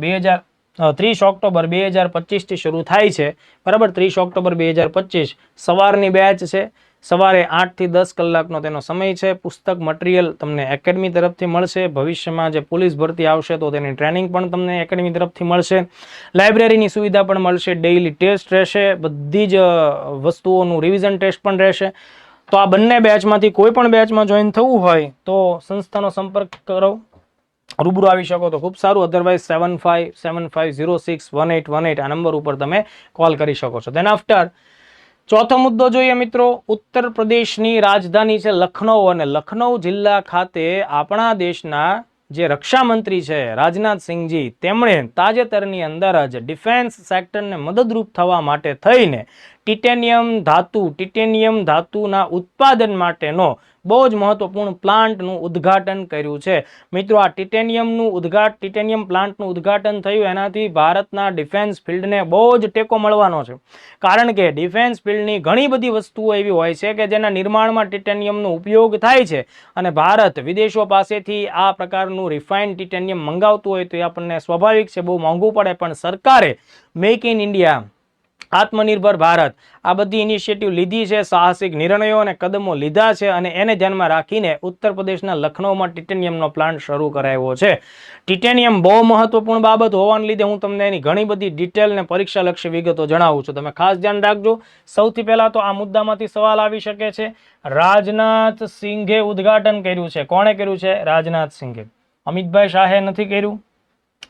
2025થી શરૂ થાય છે. બરાબર, 30 ઓક્ટોબર 2025 સવારની બેચ છે. સવારે 8 થી 10 કલાકનો તેનો સમય છે. પુસ્તક મટીરિયલ તમને એકેડમી તરફથી મળશે. ભવિષ્યમાં જે પોલીસ ભરતી આવશે તો તેની ટ્રેનિંગ પણ તમને એકેડમી તરફથી મળશે. લાઇબ્રેરીની સુવિધા પણ મળશે. ડેઇલી ટેસ્ટ રહેશે. બધી જ વસ્તુઓનું રિવિઝન ટેસ્ટ પણ રહેશે. તો આ બંને બેચમાંથી કોઈ પણ બેચમાં જોઈન થવું હોય તો સંસ્થાનો સંપર્ક કરો. રૂબરૂ આવી શકો તો ખૂબ સારું. અધરવાઇઝ 7575061818 આ નંબર ઉપર તમે કોલ કરી શકો છો. દેન આફ્ટર ચોથો મુદ્દો જોઈએ મિત્રો. ઉત્તર પ્રદેશની રાજધાની છે લખનઉ અને લખનઉ જિલ્લા ખાતે આપણા દેશના જે રક્ષામંત્રી છે રાજનાથસિંહજી, તેમણે તાજેતરની અંદર જ ડિફેન્સ સેક્ટરને મદદરૂપ થવા માટે થઈને ટિટેનિયમ ધાતુના ઉત્પાદન માટેનો બહુ જ મહત્વપૂર્ણ પ્લાન્ટનું ઉદ્ઘાટન કર્યું છે. મિત્રો, આ ટિટેનિયમ પ્લાન્ટનું ઉદ્ઘાટન થયું એનાથી ભારતના ડિફેન્સ ફિલ્ડને બહુ જ ટેકો મળવાનો છે. કારણ કે ડિફેન્સ ફિલ્ડની ઘણી બધી વસ્તુઓ એવી હોય છે કે જેના નિર્માણમાં ટિટેનિયમનો ઉપયોગ થાય છે અને ભારત વિદેશો પાસેથી આ પ્રકારનું રિફાઇન્ડ ટિટેનિયમ મંગાવતું હોય તો એ આપણને સ્વાભાવિક છે બહુ મોંઘું પડે. પણ સરકારે મેક ઇન ઇન્ડિયા, આત્મનિર્ભર ભારત, આ બધી ઇનિશિયેટિવ લીધી છે, સાહસિક નિર્ણયો અને કદમો લીધા છે અને એને ધ્યાનમાં રાખીને ઉત્તર પ્રદેશના લખનૌમાં ટિટેનિયમનો પ્લાન્ટ શરૂ કરાયો છે. ટિટેનિયમ બહુ મહત્વપૂર્ણ બાબત હોવાને લીધે હું તમને એની ઘણી બધી ડિટેલ અને પરીક્ષાલક્ષી વિગતો જણાવું છું. તમે ખાસ ધ્યાન રાખજો. સૌથી પહેલા તો આ મુદ્દામાંથી સવાલ આવી શકે છે. રાજનાથ સિંઘે ઉદ્ઘાટન કર્યું છે. કોણે કર્યું છે? રાજનાથ સિંઘે. અમિતભાઈ શાહે નથી કર્યું,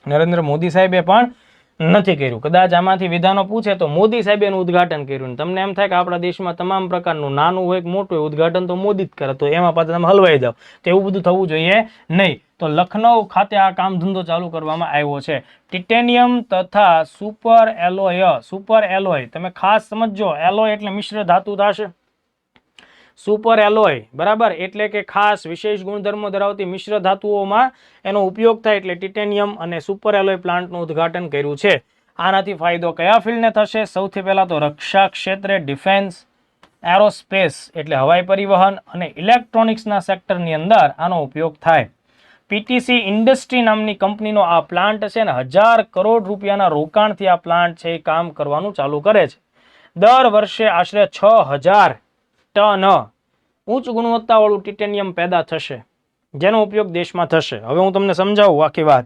નરેન્દ્ર મોદી સાહેબે પણ નથી કર્યું. કદાચ આમાંથી વિધાનો પૂછે તો મોદી સાહેબે એનું ઉદ્ઘાટન કર્યું. તમને એમ થાય કે આપણા દેશમાં તમામ પ્રકારનું નાનું હોય કે મોટું હોય ઉદ્ઘાટન તો મોદી જ કરે, તો એમાં પાછા તમે હલવાઈ જાઓ. તો એવું બધું થવું જોઈએ નહીં. તો લખનઉ ખાતે આ કામ ધંધો ચાલુ કરવામાં આવ્યો છે. ટિટેનિયમ તથા સુપર એલોય તમે ખાસ સમજો. એલોય એટલે મિશ્ર ધાતુ થશે. સુપર એલોય, બરાબર, એટલે કે ખાસ વિશેષ ગુણધર્મો ધરાવતી મિશ્ર ધાતુઓમાં એનો ઉપયોગ થાય એટલે ટિટેનિયમ અને સુપર એલોય પ્લાન્ટનું ઉદ્ઘાટન કર્યું છે. આનાથી ફાયદો કયા ફિલ્ડને થશે? સૌથી પહેલા તો રક્ષા ક્ષેત્રે, ડિફેન્સ, એરોસ્પેસ એટલે હવાઈ પરિવહન અને ઇલેક્ટ્રોનિક્સના સેક્ટરની અંદર આનો ઉપયોગ થાય. પીટીસી ઇન્ડસ્ટ્રી નામની કંપનીનો આ પ્લાન્ટ છે ને 1000 કરોડ રૂપિયાના રોકાણથી આ પ્લાન્ટ છે એ કામ કરવાનું ચાલુ કરે છે. દર વર્ષે આશરે 6000 ટન ઉચ્ચ ગુણવત્તાવાળું ટિટેનિયમ પેદા થશે જેનો ઉપયોગ દેશમાં થશે. હવે હું તમને સમજાવું આખી વાત.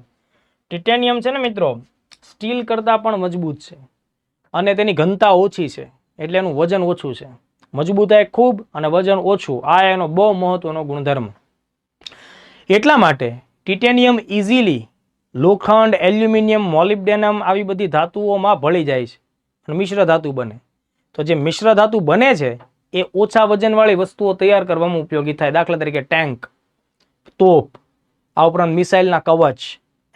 ટિટેનિયમ છે ને મિત્રો, સ્ટીલ કરતાં પણ મજબૂત છે અને તેની ઘનતા ઓછી છે એટલે એનું વજન ઓછું છે. મજબૂતાઈ ખૂબ અને વજન ઓછું, આ એનો બહુ મહત્વનો ગુણધર્મ. એટલા માટે ટિટેનિયમ ઇઝીલી લોખંડ, એલ્યુમિનિયમ, મોલિબ્ડેનમ આવી બધી ધાતુઓમાં ભળી જાય છે અને મિશ્ર ધાતુ બને. તો જે મિશ્ર ધાતુ બને છે એ ઓછા વજનવાળી વસ્તુઓ તૈયાર કરવામાં ઉપયોગી થાય. દાખલા તરીકે ટેન્ક, તોપ, આ ઉપરાંત મિસાઇલના કવચ,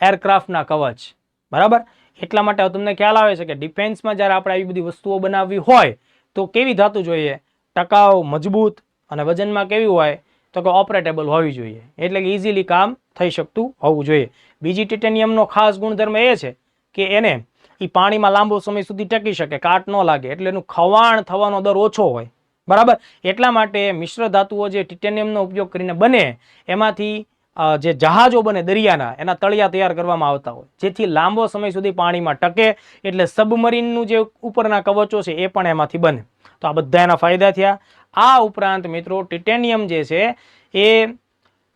એરક્રાફ્ટના કવચ, બરાબર. એટલા માટે તમને ખ્યાલ આવે છે કે ડિફેન્સમાં જ્યારે આપણે આવી બધી વસ્તુઓ બનાવવી હોય તો કેવી ધાતુ જોઈએ? ટકાઉ, મજબૂત અને વજનમાં કેવી હોય? તો કે ઓપરેટેબલ હોવી જોઈએ, એટલે કે ઇઝીલી કામ થઈ શકતું હોવું જોઈએ. બીજી ટિટેનિયમનો ખાસ ગુણધર્મ એ છે કે એને પાણીમાં લાંબો સમય સુધી ટકી શકે, કાટ ન લાગે, એટલે એનું ખવાણ થવાનો દર ઓછો હોય, બરાબર. એટલા માટે મિશ્ર ધાતુઓ જે ટિટેનિયમનો ઉપયોગ કરીને બને એમાંથી જે જહાજો બને દરિયાના, એના તળિયા તૈયાર કરવામાં આવતા હોય, જેથી લાંબો સમય સુધી પાણીમાં ટકે. એટલે સબમરીનનું જે ઉપરના કવચો છે એ પણ એમાંથી બને. તો આ બધા એના ફાયદા થયા. આ ઉપરાંત મિત્રો ટિટેનિયમ જે છે એ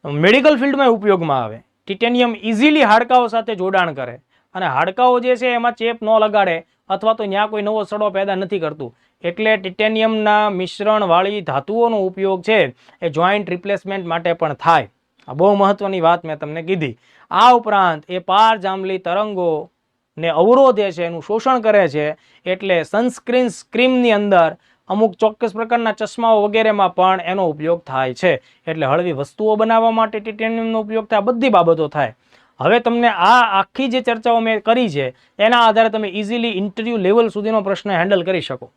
મેડિકલ ફિલ્ડમાં ઉપયોગમાં આવે. ટિટેનિયમ ઇઝીલી હાડકાઓ સાથે જોડાણ કરે અને હાડકાઓ જે છે એમાં ચેપ ન લગાડે અથવા તો ત્યાં કોઈ નવો સડો પેદા નથી કરતું. એટલે ટિટેનિયમના મિશ્રણવાળી ધાતુઓનો ઉપયોગ છે એ જોઈન્ટ રિપ્લેસમેન્ટ માટે પણ થાય. આ બહુ મહત્વની વાત મેં તમને કીધી. આ ઉપરાંત એ પારજાંબલી તરંગોને અવરોધે છે, એનું શોષણ કરે છે. એટલે સનસ્ક્રીન સ્ક્રીમની અંદર અમુક ચોક્કસ પ્રકારના ચશ્માઓ વગેરેમાં પણ એનો ઉપયોગ થાય છે. એટલે હળવી વસ્તુઓ બનાવવા માટે ટિટેનિયમનો ઉપયોગ થાય, બધી બાબતો થાય. હવે તમને આ આખી જે ચર્ચાઓ મેં કરી છે એના આધારે તમે ઇઝીલી ઇન્ટરવ્યુ લેવલ સુધીનો પ્રશ્ન હેન્ડલ કરી શકો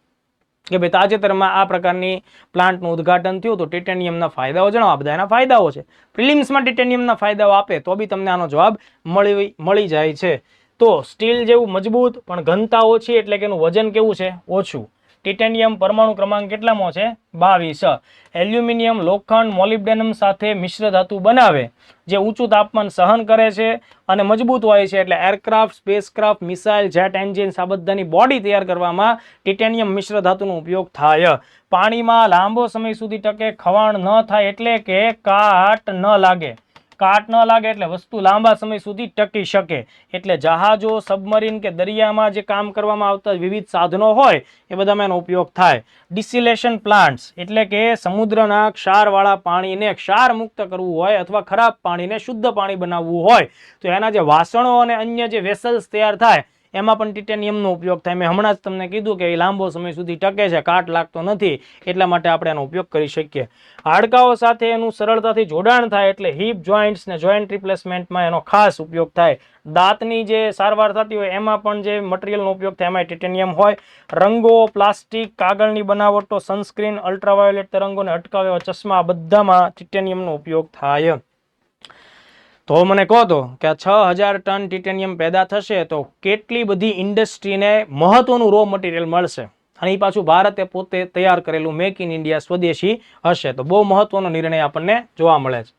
કે ભાઈ તાજેતરમાં આ પ્રકારની પ્લાન્ટનું ઉદ્ઘાટન થયું તો ટિટેનિયમના ફાયદાઓ જણાવો. બધા એના ફાયદાઓ છે. પ્રિલિમ્સમાં ટિટેનિયમના ફાયદાઓ આપે તો બી તમને આનો જવાબ મળી જાય છે. તો સ્ટીલ જેવું મજબૂત પણ ઘનતા ઓછી, એટલે કે એનું વજન કેવું છે? ઓછું. ટિટેનિયમ પરમાણુ ક્રમાંક કેટલામો છે? 22. એલ્યુમિનિયમ, લોખંડ, મોલિબ્ડેનમ સાથે મિશ્ર ધાતુ બનાવે જે ઊંચું તાપમાન સહન કરે છે અને મજબૂત હોય છે. એટલે aircraft, spacecraft, missile, jet engines આ બધાની બોડી તૈયાર કરવામાં ટિટેનિયમ મિશ્ર ધાતુનો ઉપયોગ થાય. પાણીમાં લાંબો સમય સુધી ટકે, ખવાણ ન થાય, એટલે કે કાટ ન લાગે. કાટ ન લાગે એટલે વસ્તુ લાંબા સમય સુધી ટકી શકે. એટલે જહાજો, સબમરીન કે દરિયામાં જે કામ કરવામાં આવતા વિવિધ સાધનો હોય એ બધામાં એનો ઉપયોગ થાય. ડિસિલેશન પ્લાન્ટ્સ એટલે કે સમુદ્રના ક્ષારવાળા પાણીને ક્ષાર મુક્ત કરવું હોય અથવા ખરાબ પાણીને શુદ્ધ પાણી બનાવવું હોય તો એના જે વાસણો અને અન્ય જે વેસલ્સ તૈયાર થાય એમાં પણ ટિટેનિયમનો ઉપયોગ થાય. મેં હમણાં જ તમને કીધું કે એ લાંબો સમય સુધી ટકે છે, કાટ લાગતો નથી, એટલા માટે આપણે એનો ઉપયોગ કરી શકીએ. હાડકાઓ સાથે એનું સરળતાથી જોડાણ થાય એટલે હિપ જોઈન્ટ્સ ને જોઈન્ટ રિપ્લેસમેન્ટમાં એનો ખાસ ઉપયોગ થાય. દાંતની જે સારવાર થતી હોય એમાં પણ જે મટીરિયલનો ઉપયોગ થાય એમાં ટિટેનિયમ હોય. રંગો, પ્લાસ્ટિક, કાગળની બનાવટો, સનસ્ક્રીન, અલ્ટ્રાવાયોલેટ તરંગોને અટકાવે એવા ચશ્મા, બધામાં ટિટેનિયમનો ઉપયોગ થાય. તો મને કહો તો કે 6000 ટન ટિટેનિયમ પેદા થશે તો કેટલી બધી ઇન્ડસ્ટ્રીને મહત્વનું રો મટીરિયલ મળશે, અને એ પાછું ભારતે પોતે તૈયાર કરેલું મેક ઇન ઇન્ડિયા સ્વદેશી હશે. તો બહુ મહત્વનો નિર્ણય આપણને જોવા મળે છે.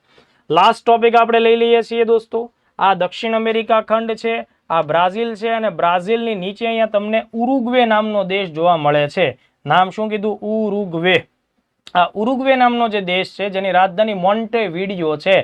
લાસ્ટ ટોપિક આપણે લઈ લઈએ છીએ દોસ્તો. આ દક્ષિણ અમેરિકા ખંડ છે, આ બ્રાઝિલ છે, અને બ્રાઝિલની નીચે અહીંયા તમને ઉરુગ્વે નામનો દેશ જોવા મળે છે. નામ શું કીધું? ઉરુગ્વે. આ ઉરુગ્વે નામનો જે દેશ છે જેની રાજધાની મોન્ટેવિડિયો છે,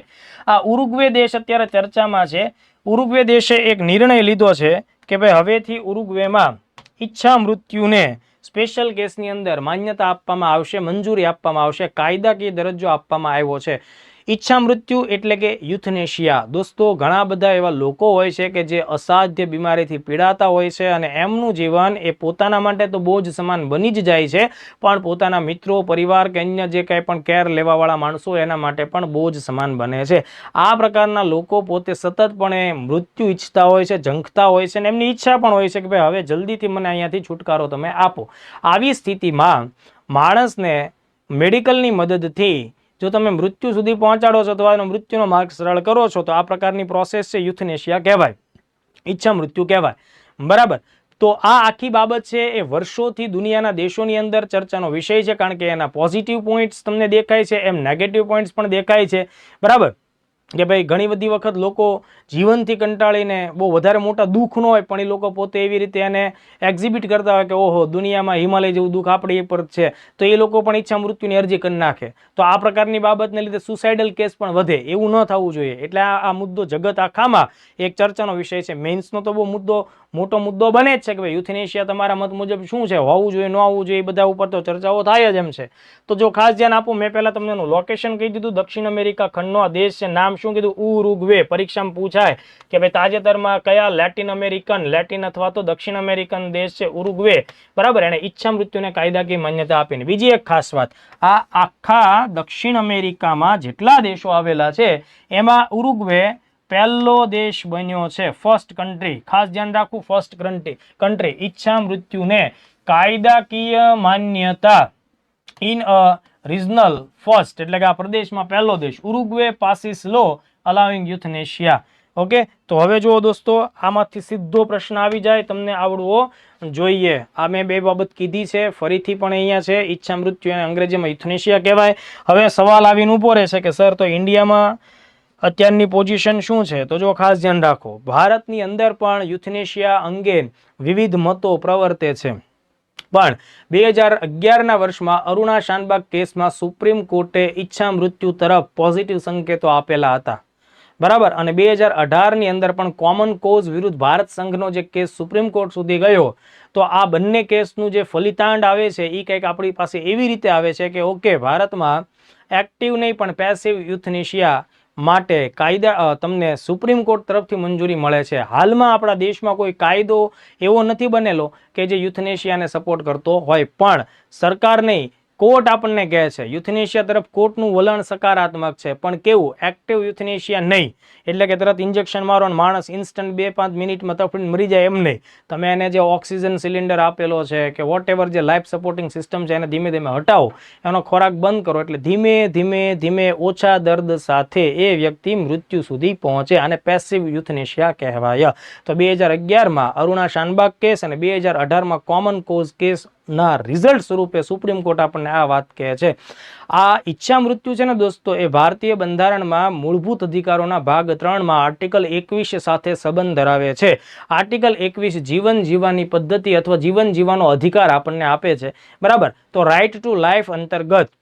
આ ઉરુગ્વે દેશ અત્યારે ચર્ચામાં છે. ઉરુગ્વે દેશે એક નિર્ણય લીધો છે કે ભાઈ હવેથી ઉરુગ્વેમાં ઈચ્છા મૃત્યુને સ્પેશિયલ કેસની અંદર માન્યતા આપવામાં આવશે, મંજૂરી આપવામાં આવશે, કાયદાકીય દરજ્જો આપવામાં આવ્યો છે. ઈચ્છા મૃત્યુ એટલે કે યુથનેશિયા. દોસ્તો ઘણા બધા એવા લોકો હોય છે કે જે અસાધ્ય બીમારીથી પીડાતા હોય છે અને એમનું જીવન એ પોતાના માટે તો બોજ સમાન બની જ જાય છે, પણ પોતાના મિત્રો, પરિવાર કે અન્ય જે કંઈ પણ કેર લેવાવાળા માણસો એના માટે પણ બોજ સમાન બને છે. આ પ્રકારના લોકો પોતે સતતપણે મૃત્યુ ઈચ્છતા હોય છે, ઝંખતા હોય છે, અને એમની ઈચ્છા પણ હોય છે કે ભાઈ હવે જલ્દીથી મને અહીંયાથી છુટકારો તમે આપો. આવી સ્થિતિમાં માણસને મેડિકલની મદદથી જો તમે મૃત્યુ સુધી પહોંચાડો છો તો એનો મૃત્યુનો માર્ગ સરળ કરો છો તો આ પ્રકારની પ્રોસેસ છે યુથનેશિયા કહેવાય, ઈચ્છા મૃત્યુ કહેવાય. બરાબર. તો આ આખી બાબત છે એ વર્ષોથી દુનિયાના દેશોની અંદર ચર્ચાનો વિષય છે, કારણ કે એના પોઝિટિવ પોઈન્ટ્સ તમને દેખાય છે એમ નેગેટિવ પોઈન્ટ્સ પણ દેખાય છે. બરાબર કે ભાઈ ઘણી બધી વખત લોકો જીવનથી કંટાળીને બહુ વધારે મોટા દુઃખ ન હોય પણ એ લોકો પોતે એવી રીતે એને એક્ઝિબિટ કરતા હોય કે ઓહો દુનિયામાં હિમાલય જેવું દુઃખ આપણી પર છે, તો એ લોકો પણ ઈચ્છા મૃત્યુની અરજી કરી નાખે. તો આ પ્રકારની બાબતને લીધે સુસાઇડલ કેસ પણ વધે, એવું ન થવું જોઈએ. એટલે આ મુદ્દો જગત આખામાં એક ચર્ચાનો વિષય છે. મેન્સનો તો બહુ મોટો મુદ્દો બને જ છે કે ભાઈ યુથનેશિયા તમારા મત મુજબ શું છે, હોવું જોઈએ, ન હોવું જોઈએ, બધા ઉપર તો ચર્ચાઓ થાય જ એમ છે. તો જો ખાસ ધ્યાન આપો, મેં પહેલા તમને એનું લોકેશન કહી દીધું. દક્ષિણ અમેરિકા ખંડનો આ દેશ છે. નામ શું કીધું? ઉરુગ્વે. પરીક્ષામાં પૂછાય કે ભાઈ તાજેતરમાં કયા લેટિન અથવા તો દક્ષિણ અમેરિકન દેશ છે ઉરુગ્વે, બરાબર, એને ઈચ્છા મૃત્યુને કાયદાકીય માન્યતા આપીને. બીજી એક ખાસ વાત, આ આખા દક્ષિણ અમેરિકામાં જેટલા દેશો આવેલા છે એમાં ઉરુગ્વે પહેલો દેશ બન્યો છે, ફર્સ્ટ કન્ટ્રી, ખાસ ધ્યાન રાખવું, ફર્સ્ટ કન્ટ્રી ઈચ્છા મૃત્યુને કાયદાકીય માન્યતા ઇન અ રિજનલ ફર્સ્ટ, એટલે કે આ પ્રદેશમાં પહેલો દેશ, ઉરુગ્વે પાસિસ લો અલાવિંગ યુથનેશિયા. ઓકે, તો હવે જુઓ દોસ્તો, આમાંથી સીધો પ્રશ્ન આવી જાય, તમને આવડવો જોઈએ. આ મેં બે બાબત કીધી છે, ફરીથી પણ અહીંયા છે, ઈચ્છા મૃત્યુ અને અંગ્રેજીમાં યુથનેશિયા કહેવાય. હવે સવાલ આવીને ઉભો રહે છે કે સર, તો ઇન્ડિયામાં અત્યારની પોઝિશન શું છે? તો જો ખાસ ધ્યાન રાખો, ભારતની અંદર પણ યુથનેશિયા અંગે વિવિધ મતો પ્રવર્તે છે, પણ 2011ના વર્ષમાં અરુણા શાનબાગ કેસમાં સુપ્રીમ કોર્ટે ઈચ્છા મૃત્યુ તરફ પોઝિટિવ સંકેતો આપેલા હતા, બરાબર. અને 2018ની અંદર પણ કોમન કોઝ વિરુદ્ધ ભારત સંઘનો જે કેસ સુપ્રીમ કોર્ટ સુધી ગયો, તો આ બંને કેસનું જે ફલિતાંડ આવે છે એ કંઈક આપણી પાસે એવી રીતે આવે છે કે ઓકે, ભારતમાં એક્ટિવ નહીં પણ પેસિવ યુથનેશિયા માટે કાયદા તમને સુપ્રીમ કોર્ટ તરફથી મંજૂરી મળે છે. હાલમાં આપણા દેશમાં કોઈ કાયદો એવો નથી બનેલો કે જે યુથનેશિયાને સપોર્ટ કરતો હોય, પણ સરકાર નહીં, કોર્ટ આપણને કહે છે યુથનેશિયા તરફ કોર્ટનું વલણ સકારાત્મક છે, પણ કેવું? એક્ટિવ યુથનેશિયા નહીં, એટલે કે તરત ઇન્જેક્શન મારો અને માણસ ઇન્સ્ટન્ટ 2-5 મિનિટમાં તફડીને મરી જાય એમ નહીં. તમે એને જે ઓક્સિજન સિલિન્ડર આપેલો છે કે વોટ એવર જે લાઈફ સપોર્ટિંગ સિસ્ટમ છે એને ધીમે ધીમે હટાવો, એનો ખોરાક બંધ કરો, એટલે ધીમે ધીમે ધીમે ઓછા દર્દ સાથે એ વ્યક્તિ મૃત્યુ સુધી પહોંચે, અને પેસિવ યુથનેશિયા કહેવાય. તો 2011માં અરુણા શાનબાગ કેસ અને 2018માં કોમન કોઝ કેસ ના રિઝલ્ટ સ્વરૂપે સુપ્રીમ કોર્ટ આપણને આ વાત કહે છે. આ ઈચ્છા મૃત્યુ છે ને દોસ્તો, એ ભારતીય બંધારણમાં મૂળભૂત અધિકારોના ભાગ 3માં આર્ટિકલ 21 સાથે સંબંધ ધરાવે છે. આર્ટિકલ 21 જીવન જીવવાની પદ્ધતિ અથવા જીવન જીવવાનો અધિકાર આપણને આપે છે, બરાબર. તો રાઇટ ટુ લાઈફ અંતર્ગત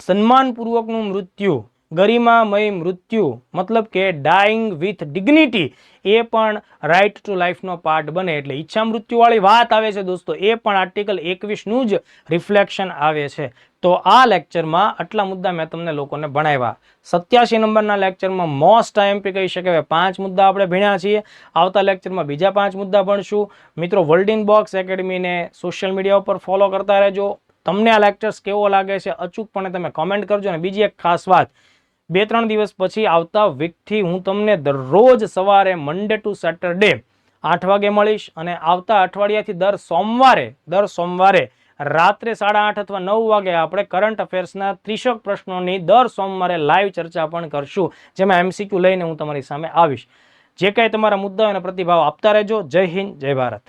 સન્માનપૂર્વકનું મૃત્યુ, ગરિમામય મૃત્યુ, મતલબ કે ડાઈંગ વિથ ડિગ્નિટી, એ પણ રાઇટ ટુ લાઈફનો પાર્ટ બને. એટલે ઈચ્છા મૃત્યુવાળી વાત આવે છે દોસ્તો, એ પણ આર્ટિકલ 21નું જ રિફ્લેક્શન આવે છે. તો આ લેક્ચરમાં આટલા મુદ્દા મેં તમને લોકોને ભણાવ્યા. 87 નંબરના લેક્ચરમાં મોસ્ટ આઈએમપી કહી શકાય 5 મુદ્દા આપણે ભણ્યા છીએ. આવતા લેક્ચરમાં બીજા 5 મુદ્દા ભણશું. મિત્રો, વર્લ્ડ બોક્સ એકેડમીને સોશિયલ મીડિયા ઉપર ફોલો કરતા રહેજો. તમને આ લેક્ચર્સ કેવો લાગે છે અચૂકપણે તમે કોમેન્ટ કરજો. અને બીજી એક ખાસ વાત, 2-3 દિવસ પછી આવતા વીકથી હું તમને દરરોજ સવારે મંડે ટુ સેટરડે 8 વાગે મળીશ, અને આવતા અઠવાડિયાથી દર સોમવારે રાત્રે 8:30 અથવા 9 વાગે આપણે કરંટ અફેર્સના 30 પ્રશ્નોની દર સોમવારે લાઈવ ચર્ચા પણ કરશું, જેમાં MCQ લઈને હું તમારી સામે આવીશ. જે કાંઈ તમારા મુદ્દાઓ અને પ્રતિભાવ આપતા રહેજો. જય હિન્દ, જય ભારત.